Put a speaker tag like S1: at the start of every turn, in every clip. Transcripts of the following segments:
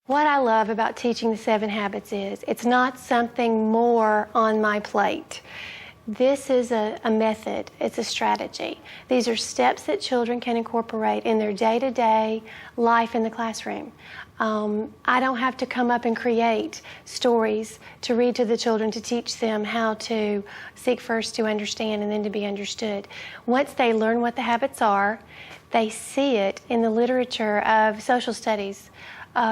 S1: What I love about teaching the 7 Habits is it's not something more on my plate. This is a method. It's a strategy. These are steps that children can incorporate in their day-to-day life in the classroom. I don't have to come up and create stories to read to the children to teach them how to seek first to understand and then to be understood. Once they learn what the habits are, they see it in the literature of social studies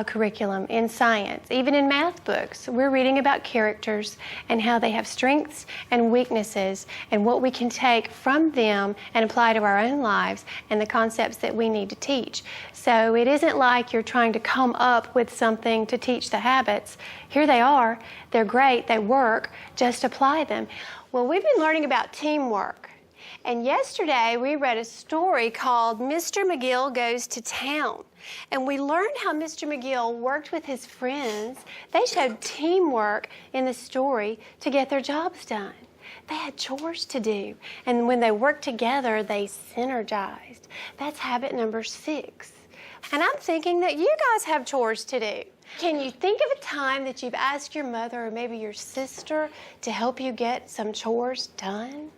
S1: curriculum, in science, even in math books. We're reading about characters and how they have strengths and weaknesses and what we can take from them and apply to our own lives and the concepts that we need to teach. So it isn't like you're trying to come up with something to teach the habits. Here they are. They're great. They work. Just apply them. Well, we've been learning about teamwork. And yesterday we read a story called Mr. McGill Goes to Town. And we learned how Mr. McGill worked with his friends. They showed teamwork in the story to get their jobs done. They had chores to do. And when they worked together, they synergized. That's habit number 6. And I'm thinking that you guys have chores to do. Can you think of a time that you've asked your mother or maybe your sister to help you get some chores done?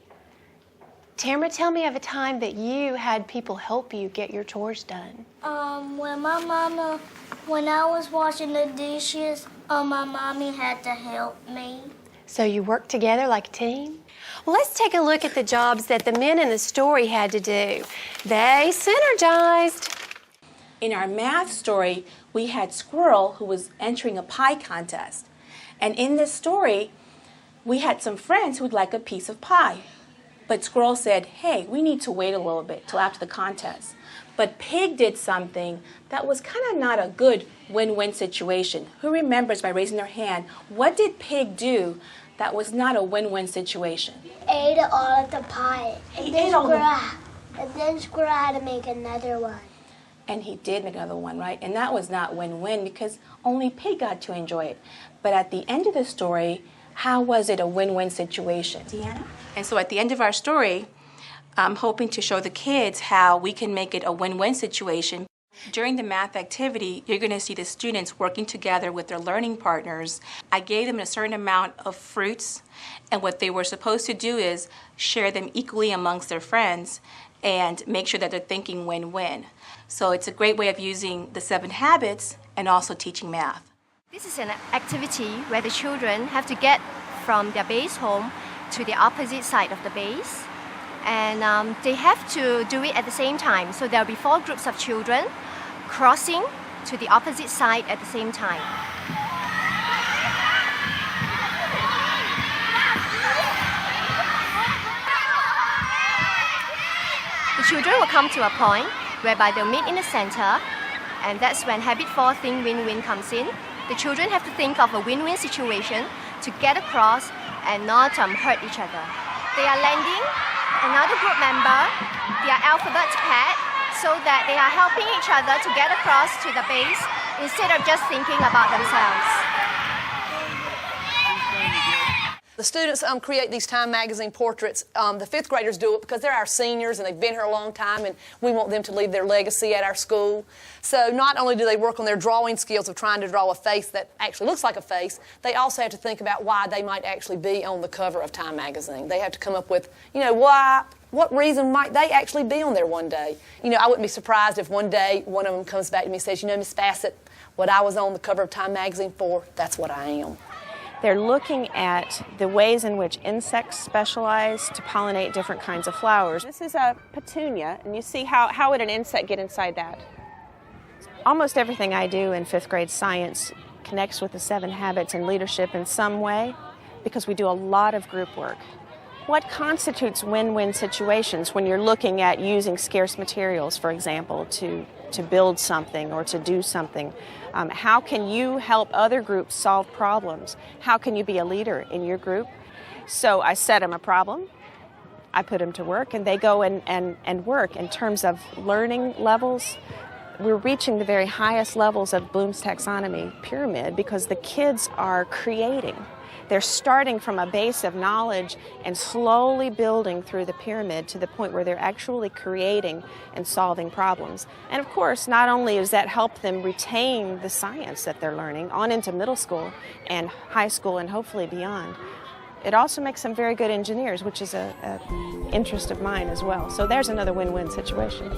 S1: Tamara, tell me of a time that you had people help you get your chores done.
S2: When I was washing the dishes, my mommy had to help me.
S1: So you worked together like a team? Well, let's take a look at the jobs that the men in the story had to do. They synergized.
S3: In our math story, we had Squirrel who was entering a pie contest. And in this story, we had some friends who'd like a piece of pie. But Squirrel said, hey, we need to wait a little bit till after the contest. But Pig did something that was kind of not a good win-win situation. Who remembers by raising their hand, what did Pig do that was not a win-win situation?
S2: Ate all of the pie. And then Squirrel had to make another one.
S3: And he did make another one, right? And that was not win-win because only Pig got to enjoy it. But at the end of the story, how was it a win-win situation? Deanna? And so at the end of our story, I'm hoping to show the kids how we can make it a win-win situation. During the math activity, you're going to see the students working together with their learning partners. I gave them a certain amount of fruits, and what they were supposed to do is share them equally amongst their friends and make sure that they're thinking win-win. So it's a great way of using the 7 habits and also teaching math.
S4: This is an activity where the children have to get from their base home to the opposite side of the base. And they have to do it at the same time. So there'll be 4 groups of children crossing to the opposite side at the same time. The children will come to a point whereby they'll meet in the center, and that's when habit 4, think win-win, comes in. The children have to think of a win-win situation to get across and not hurt each other. They are lending another group member their alphabet pad so that they are helping each other to get across to the base instead of just thinking about themselves.
S5: The students create these Time magazine portraits. The 5th graders do it because they're our seniors and they've been here a long time and we want them to leave their legacy at our school. So not only do they work on their drawing skills of trying to draw a face that actually looks like a face, they also have to think about why they might actually be on the cover of Time magazine. They have to come up with, what reason might they actually be on there one day? I wouldn't be surprised if one day one of them comes back to me and says, Miss Bassett, what I was on the cover of Time magazine for, that's what I am.
S6: They're looking at the ways in which insects specialize to pollinate different kinds of flowers. This is a petunia, and you see how would an insect get inside that? Almost everything I do in 5th grade science connects with the 7 habits and leadership in some way because we do a lot of group work. What constitutes win-win situations when you're looking at using scarce materials, for example, to build something or to do something? How can you help other groups solve problems? How can you be a leader in your group? So I set them a problem, I put them to work, and they go and work. In terms of learning levels, we're reaching the very highest levels of Bloom's taxonomy pyramid because the kids are creating. They're starting from a base of knowledge and slowly building through the pyramid to the point where they're actually creating and solving problems. And of course, not only does that help them retain the science that they're learning on into middle school and high school and hopefully beyond, it also makes them very good engineers, which is an interest of mine as well. So there's another win-win situation.